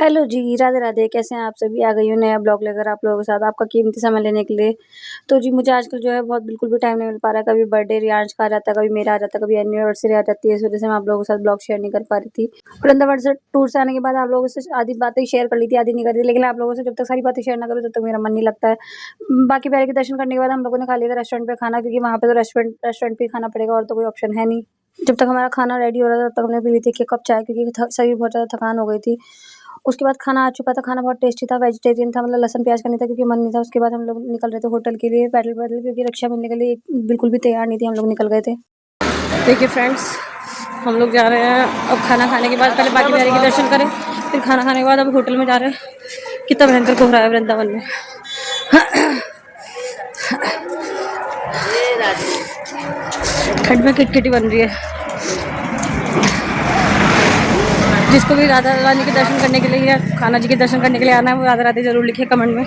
Hello जी, राधे राधे। कैसे हैं आप सभी? आ गई हूँ नया ब्लॉग लेकर आप लोगों के साथ, आपका कीमती समय लेने के लिए। तो जी मुझे आजकल जो है बहुत बिल्कुल भी टाइम नहीं मिल पा रहा है। कभी बर्थडे रियांश का आ जाता है, कभी मेरा आ जाता है, कभी एनिवर्सरी आ जाती है। इस वजह से मैं आप लोगों के साथ ब्लॉग शेयर नहीं कर पा रही थी। वृंदावन से टूर से आने के बाद आप लोगों से आधी बातें शेयर कर ली थी, आधी नहीं कर रही थी। लेकिन आप लोगों से जब तक सारी बातें शेयर ना करूँ तब तक मेरा मन नहीं लगता है। बाकी प्यारे के दर्शन करने के बाद हम लोगों ने खा लिया था रेस्टोरेंट पे खाना, क्योंकि वहाँ पे तो रेस्टोरेंट पे ही खाना पड़ेगा और तो कोई ऑप्शन है नहीं। जब तक हमारा खाना रेडी हो रहा था तब तक हमने पी ली थी 1 कप चाय, क्योंकि शरीर बहुत ज़्यादा थकान हो गई थी। उसके बाद खाना आ चुका था, खाना बहुत टेस्टी था, वेजिटेरियन था, मतलब लहसुन प्याज का नहीं था क्योंकि मन नहीं था। उसके बाद हम लोग निकल रहे थे होटल के लिए पैदल-पैदल, क्योंकि रिक्शा मिलने के लिए बिल्कुल भी तैयार नहीं थी, हम लोग निकल गए थे। देखिए फ्रेंड्स, हम लोग जा रहे हैं अब खाना खाने के बाद। पहले बाकी बिहारी के दर्शन करें, फिर खाना खाने के बाद अब होटल में जा रहे हैं। कितना भयंकर कोहरा है वृंदावन में। ठंड में किटकिटी बन रही है। जिसको भी राधा रानी के दर्शन करने के लिए या कान्हा जी के दर्शन करने के लिए आना है वो राधे राधे जरूर लिखे कमेंट में,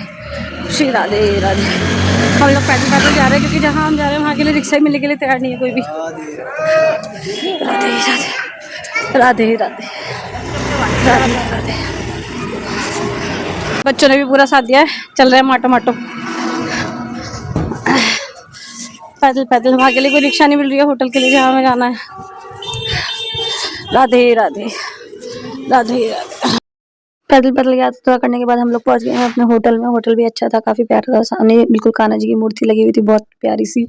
श्री राधे राधे। हम लोग पैदल पैदल जा रहे हैं क्योंकि जहाँ हम जा रहे हैं वहाँ के लिए रिक्शा मिलने के लिए तैयार नहीं है कोई भी। राधे राधे राधे राधे राधे राधे। बच्चों ने भी पूरा साथ दिया है, चल रहे हैं माटो माटो पैदल पैदल। वहाँ के लिए कोई रिक्शा नहीं मिल रही है होटल के लिए जहाँ हमें जाना है। राधे राधे राधे राधे। पैदल पैदल यात्रा करने के बाद हम लोग पहुंच गए हैं अपने होटल में। होटल भी अच्छा था, काफी प्यारा था, सामने बिल्कुल कान्हा जी की मूर्ति लगी हुई थी, बहुत प्यारी सी।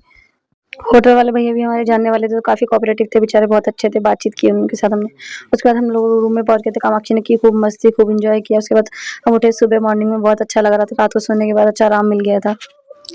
होटल वाले भैया भी हमारे जानने वाले थे, तो काफी कोऑपरेटिव थे, बेचारे बहुत अच्छे थे। बातचीत की उनके साथ हमने। उसके बाद हम लोग रूम में पहुंच गए थे। कामाक्षी ने की खूब मस्ती, खूब एंजॉय किया। उसके बाद हम उठे सुबह मॉर्निंग में, बहुत अच्छा लग रहा था। रात को सोने के बाद अच्छा आराम मिल गया था।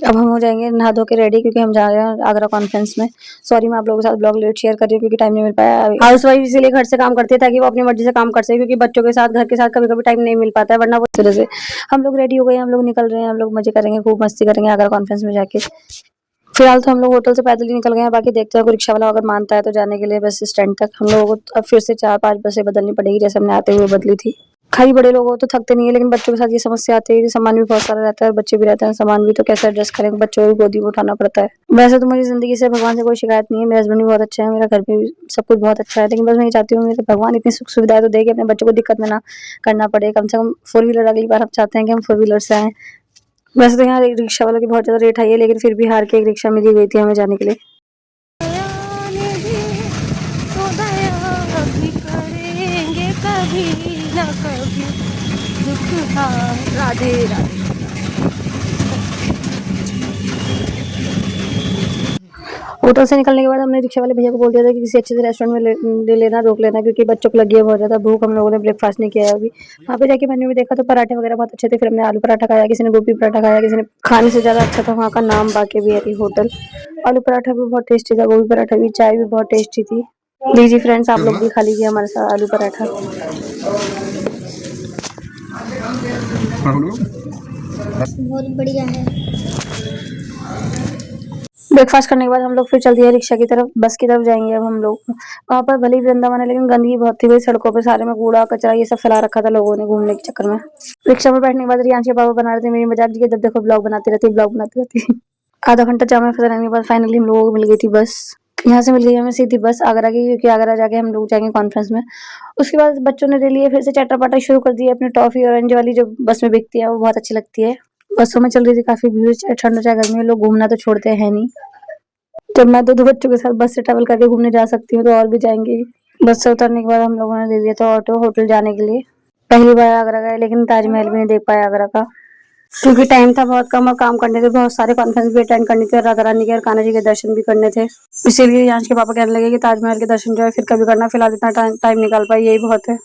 अब हम हो जाएंगे नहा धो के रेडी, क्योंकि हम जा रहे हैं आगरा कॉन्फ्रेंस में। सॉरी मैं आप लोगों के साथ ब्लॉग लेट शेयर कर रही हूँ क्योंकि टाइम नहीं मिल पाया। हाउस वाइफ इसीलिए घर से काम करती है ताकि वो अपनी मर्जी से काम कर सके, क्योंकि बच्चों के साथ घर के साथ कभी कभी टाइम नहीं मिल पाता है, वरना वो इस वजह से। हम लोग रेडी हो गए, हम लोग निकल रहे हैं, हम लोग मजे करेंगे, खूब मस्ती करेंगे आगरा कॉन्फ्रेंस में जाके। फिलहाल तो हम लोग होटल से पैदल ही निकल गए हैं, बाकी देखते हैं कोई रिक्शा वाला अगर मानता है तो जाने के लिए बस स्टैंड तक। हम लोगों को अब फिर से 4-5 बसें बदलनी पड़ेगी, जैसे हमने आते हुए बदली थी। खाली बड़े लोग हो तो थकते नहीं है, लेकिन बच्चों के साथ ये समस्या आती है कि सामान भी बहुत सारा रहता है, बच्चे भी रहते हैं, सामान भी तो कैसे एडजस्ट करेंगे, बच्चों को भी गोदी में उठाना पड़ता है। वैसे तो मुझे जिंदगी से भगवान से कोई शिकायत नहीं है, मेरे हस्बैंड भी बहुत अच्छे हैं, मेरा घर पे भी सब कुछ बहुत अच्छा है। लेकिन बस मैं ये चाहती हूँ मेरे भगवान इतनी सुख सुविधाएं तो दे कि अपने बच्चों को दिक्कत में ना करना पड़े। कम से कम 4 व्हीलर अगली बार हम चाहते हैं कि हम 4 व्हीलर से आए। वैसे तो यहाँ रिक्शा वालों की बहुत ज्यादा रेट हाई है, लेकिन फिर भी हार के एक रिक्शा मिली गई थी हमें जाने के लिए। राधे राधे। होटल से निकलने के बाद हमने रिक्शा वाले भैया को बोल दिया था कि किसी अच्छे से रेस्टोरेंट में ले लेना, रोक लेना, क्योंकि बच्चों को लगी है बहुत ज़्यादा भूख। हम लोगों ने ब्रेकफास्ट नहीं किया है अभी। वहाँ पे जाके मेन्यू में देखा तो पराठे वगैरह बहुत अच्छे थे, फिर हमने आलू पराठा खाया, किसी ने गोभी पराठा खाया, किसी ने। खाने से ज़्यादा अच्छा था वहाँ का नाम बाके बिहारी होटल। आलू पराठा भी बहुत टेस्टी था, गोभी पराठा भी, चाय भी बहुत टेस्टी थी। लीजिए फ्रेंड्स, आप लोग भी खा लीजिए हमारे साथ आलू पराठा। बहुत बढ़िया है। ब्रेकफास्ट करने के बाद हम लोग फिर चल दिए रिक्शा की तरफ, बस की तरफ जाएंगे अब हम लोग। वहाँ पर भले ही वृंदावन है लेकिन गंदगी बहुत थी भाई, सड़कों पे सारे में कूड़ा कचरा ये सब फैला रखा था लोगों ने घूमने के चक्कर में। रिक्शा में बैठने के बाद रियांश के पापा बना रहे थे मेरी मजाक जी, जब देखो ब्लॉग बनाती रहती, ब्लॉग बनाती रहती। आधा घंटा जाम में फंसे रहने के बाद फाइनली हम लोगों को मिल गई थी बस। यहाँ से मिल गई हमें सीधी बस आगरा की, क्योंकि आगरा जाके हम लोग जाएंगे कॉन्फ्रेंस में। उसके बाद बच्चों ने ले लिए फिर से चटर-पटर शुरू कर दिए अपनी टॉफी ऑरेंज वाली जो बस में बिकती है, वो बहुत अच्छी लगती है। बसों में चल रही थी काफी भीड़, चाहे ठंड हो चाहे गर्मी, लोग घूमना तो छोड़ते हैं नहीं। जब मैं दो बच्चों के साथ बस से ट्रैवल करके घूमने जा सकती हूँ तो और भी जाएंगे। बस से उतरने के बाद हम लोगों ने ले लिया था ऑटो होटल जाने के लिए। पहली बार आगरा गए लेकिन ताजमहल भी नहीं देख पाए आगरा का, क्योंकि टाइम था बहुत कम और काम करने थे बहुत सारे, कॉन्फ्रेंस भी अटेंड करनी थी और राधा रानी के और कान्हा जी के दर्शन भी करने थे। इसीलिए यहाँ के पापा कहने लगे कि ताजमहल के दर्शन जो है फिर कभी करना, फिलहाल इतना टाइम निकाल पाए यही बहुत है।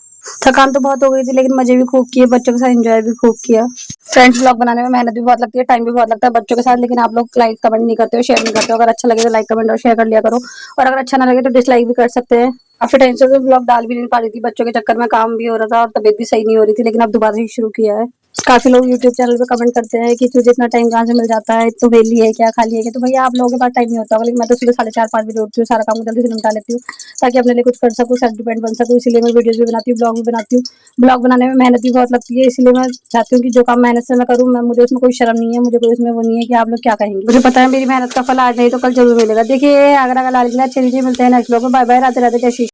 थकान तो बहुत हो गई थी लेकिन मजे भी खूब किए, बच्चों के साथ एंजॉय भी खूब किया। फ्रेंड्स ब्लॉग बनाने में मेहनत भी बहुत लगती है, टाइम भी बहुत लगता है बच्चों के साथ, लेकिन आप लोग लाइक कमेंट नहीं करते हो, शेयर नहीं करते हो। अगर अच्छा लगे तो लाइक कमेंट और शेयर कर लिया करो, और अगर अच्छा ना लगे तो डिसलाइक भी कर सकते हैं। काफी टाइम से ब्लॉग डाल भी नहीं पा रही थी, बच्चों के चक्कर में काम भी हो रहा था और तबीयत भी सही नहीं हो रही थी, लेकिन अब दोबारा से शुरू किया है। काफी लोग यूट्यूब चैनल पे कमेंट करते हैं कि तुझे इतना टाइम कहाँ से मिल जाता है, तो वेली है क्या, खाली है क्या? तो भैया आप लोगों के पास टाइम नहीं होता होगा, लेकिन मैं तो सुबह 4:30-5 बजे उठती हूँ, सारा काम जल्दी से निपटा लेती हूँ ताकि अपने लिए कुछ कर सकूँ, सेल्फ डिपेंड बन सकूँ। इसीलिए मैं वीडियोस भी बनाती हूँ, ब्लॉग भी बनाती हूँ। ब्लॉग बनाने में मेहनत भी बहुत लगती है, इसलिए मैं चाहती हूँ कि जो काम मेहनत से मैं करूँ, मैं मुझे उसमें कोई शर्म नहीं है, मुझे कोई उसमें वो नहीं है कि आप लोग क्या कहेंगे। मुझे पता है मेरी मेहनत का फल आज नहीं तो कल जरूर मिलेगा। देखिए आगरा का लाल किला, चलिए मिलते हैं नेक्स्ट ब्लॉग में। बाय बाय, राधे राधे, जय श्री।